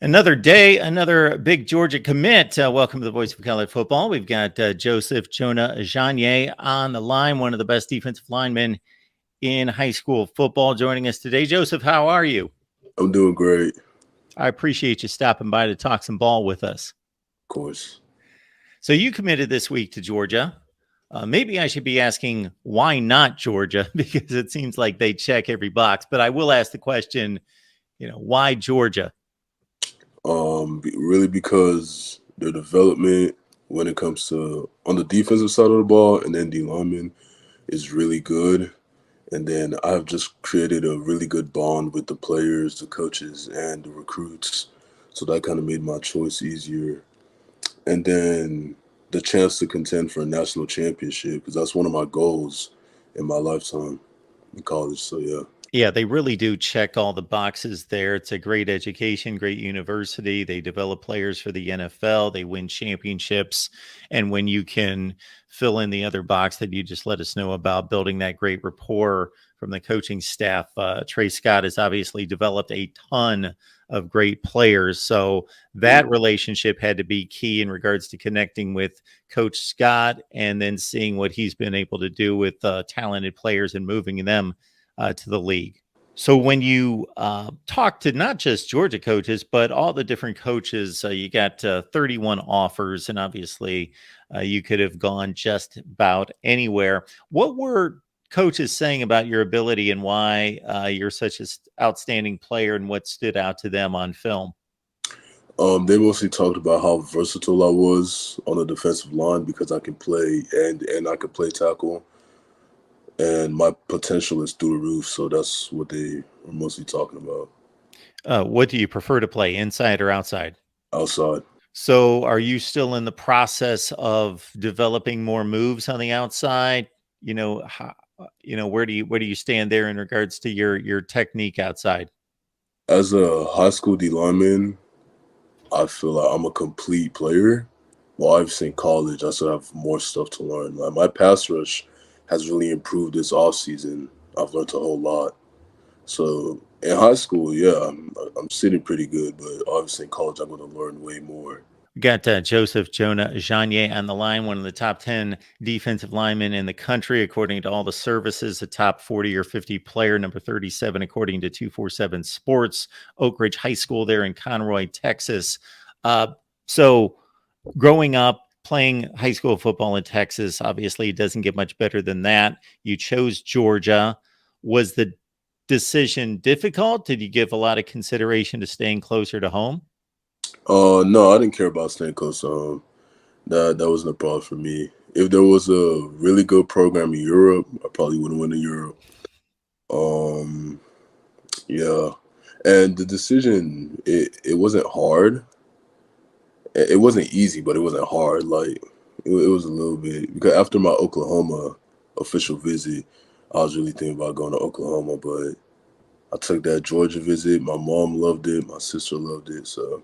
Another day, another big Georgia commit. Welcome to the Voice of College Football. We've got Joseph Jonah-Ajonye on the line, one of the best defensive linemen in high school football, joining us today. Joseph, how are you? I'm doing great. I appreciate you stopping by to talk some ball with us. Of course. So you committed this week to Georgia. Maybe I should be asking why not Georgia, because it seems like they check every box. But I will ask the question, why Georgia? Really because their development when it comes to on the defensive side of the ball and then D lineman is really good. And then I've just created a really good bond with the players, the coaches, and the recruits. So that kind of made my choice easier. And then the chance to contend for a national championship, because that's one of my goals in my lifetime in college. So, yeah. Yeah, they really do check all the boxes there. It's a great education, great university. They develop players for the NFL. They win championships. And when you can fill in the other box that you just let us know about, building that great rapport from the coaching staff, Trey Scott has obviously developed a ton of great players. So that relationship had to be key in regards to connecting with Coach Scott and then seeing what he's been able to do with talented players and moving them to the league. So when you talk to not just Georgia coaches, but all the different coaches, you got 31 offers, and obviously you could have gone just about anywhere. What were coaches saying about your ability and why you're such an outstanding player, and what stood out to them on film? They mostly talked about how versatile I was on the defensive line because I can play and I can play tackle, and my potential is through the roof. So that's what they were mostly talking about. What do you prefer to play, inside or outside? Outside. So are you still in the process of developing more moves on the outside? Where do you stand there in regards to your technique outside? As a high school D lineman, I feel like I'm a complete player. Well, obviously in college, I still have more stuff to learn. Like my pass rush has really improved this off season. I've learned a whole lot. So in high school, yeah, I'm sitting pretty good, but obviously in college, I'm going to learn way more. We got Joseph Jonah-Ajonye on the line, one of the top 10 defensive linemen in the country, according to all the services, a top 40 or 50 player, number 37, according to 247 Sports, Oak Ridge High School there in Conroy, Texas. So growing up, playing high school football in Texas, obviously it doesn't get much better than that. You chose Georgia. Was the decision difficult? Did you give a lot of consideration to staying closer to home? No, I didn't care about staying close to home. That wasn't a problem for me. If there was a really good program in Europe, I probably would have went to Europe. Um, yeah, and the decision it wasn't hard. It wasn't easy, but it wasn't hard. Like it was a little bit because after my Oklahoma official visit, I was really thinking about going to Oklahoma, but I took that Georgia visit. My mom loved it. My sister loved it. So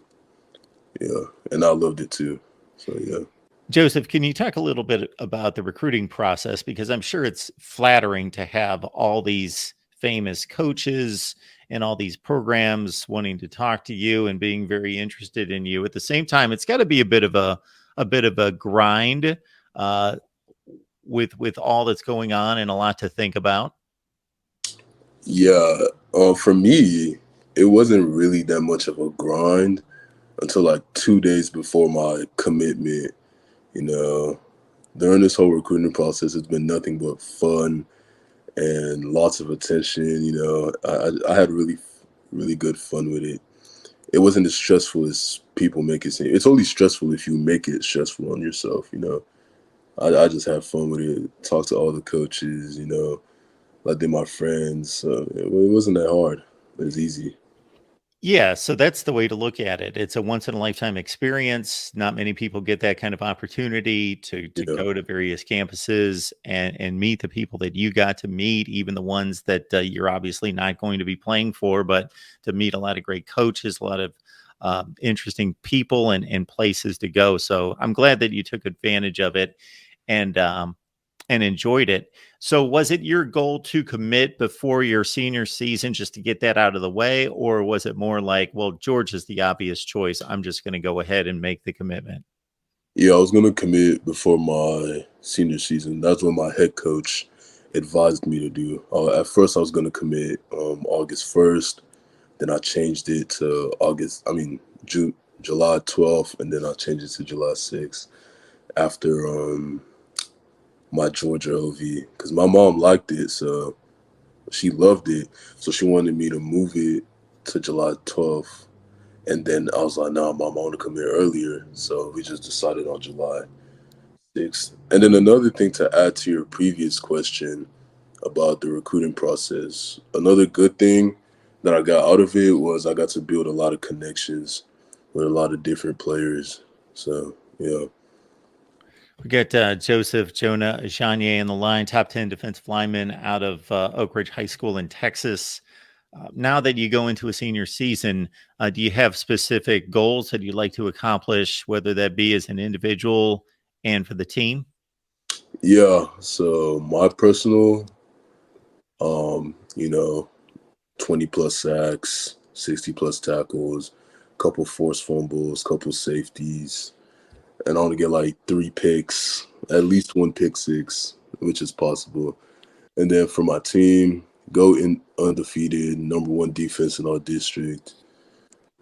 yeah, and I loved it too. So yeah. Joseph, can you talk a little bit about the recruiting process? Because I'm sure it's flattering to have all these famous coaches and all these programs wanting to talk to you and being very interested in you. At the same time, it's got to be a bit of a grind uh, with all that's going on and a lot to think about. Yeah, for me, it wasn't really that much of a grind until like 2 days before my commitment. You know, during this whole recruiting process, it's been nothing but fun and lots of attention. I had really good fun with it. It wasn't as stressful as people make it seem. It's only stressful if you make it stressful on yourself. I just had fun with it. Talked to all the coaches. Like they're my friends. So it wasn't that hard. It was easy. Yeah, so that's the way to look at it. It's a once in a lifetime experience. Not many people get that kind of opportunity to Yeah. go to various campuses and meet the people that you got to meet, even the ones that you're obviously not going to be playing for, but to meet a lot of great coaches, a lot of interesting people and places to go. So I'm glad that you took advantage of it. And and enjoyed it. So was it your goal to commit before your senior season just to get that out of the way? Or was it more like, well, George is the obvious choice, I'm just going to go ahead and make the commitment? Yeah, I was gonna commit before my senior season. That's what my head coach advised me to do. At first, I was gonna commit August 1st. Then I changed it to July 12th, and then I changed it to July 6th after my Georgia OV because my mom liked it, so she loved it. So she wanted me to move it to July 12th. And then I was like, nah, mom, I want to come here earlier. So we just decided on July 6th. And then another thing to add to your previous question about the recruiting process, another good thing that I got out of it was I got to build a lot of connections with a lot of different players. So, yeah. We got Joseph Jonah-Ajonye in the line, top 10 defensive lineman out of Oak Ridge High School in Texas. Now that you go into a senior season, do you have specific goals that you'd like to accomplish, whether that be as an individual and for the team? Yeah. So my personal, you know, 20 plus sacks, 60 plus tackles, couple forced fumbles, couple safeties, and I want to get like 3 picks, at least 1 pick 6, which is possible. And then for my team, go in undefeated, #1 defense in our district.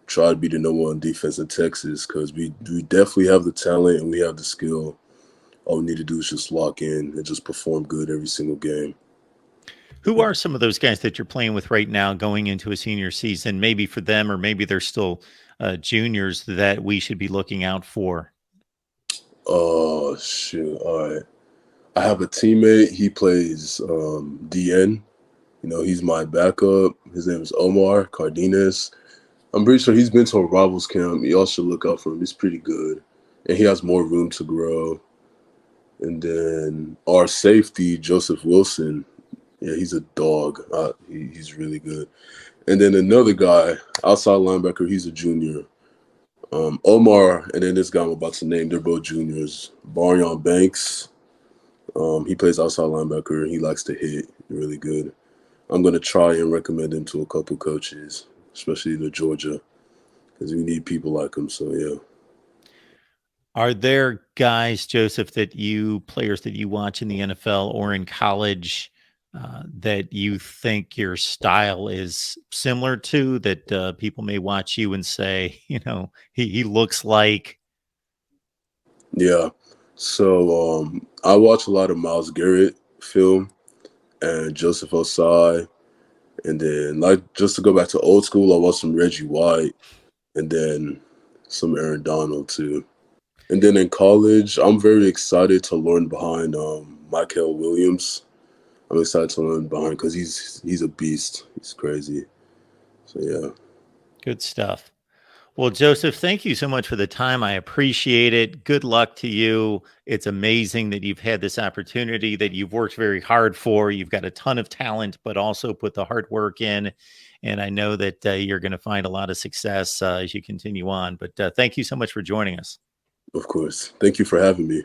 Try to be the #1 defense in Texas because we definitely have the talent and we have the skill. All we need to do is just lock in and just perform good every single game. Who are some of those guys that you're playing with right now going into a senior season? Maybe for them, or maybe they're still juniors that we should be looking out for. Oh shoot! All right, I have a teammate. He plays DN. He's my backup. His name is Omar Cardenas. I'm pretty sure he's been to a Rivals camp. Y'all should look out for him. He's pretty good, and he has more room to grow. And then our safety, Joseph Wilson. Yeah, he's a dog. He's really good. And then another guy, outside linebacker, he's a junior. Omar, and then this guy I'm about to name, they're both juniors. Baryon Banks, he plays outside linebacker. He likes to hit really good. I'm going to try and recommend him to a couple coaches, especially the Georgia, because we need people like him. So, yeah. Are there guys, Joseph, players that you watch in the NFL or in college that you think your style is similar to, that people may watch you and say, he looks like? Yeah. So I watch a lot of Myles Garrett film and Joseph Osai. And then, like, just to go back to old school, I watched some Reggie White and then some Aaron Donald, too. And then in college, I'm very excited to learn behind Michael Williams. I'm excited to learn behind because he's a beast. He's crazy. So, yeah. Good stuff. Well, Joseph, thank you so much for the time. I appreciate it. Good luck to you. It's amazing that you've had this opportunity that you've worked very hard for. You've got a ton of talent, but also put the hard work in. And I know that you're going to find a lot of success as you continue on. But thank you so much for joining us. Of course. Thank you for having me.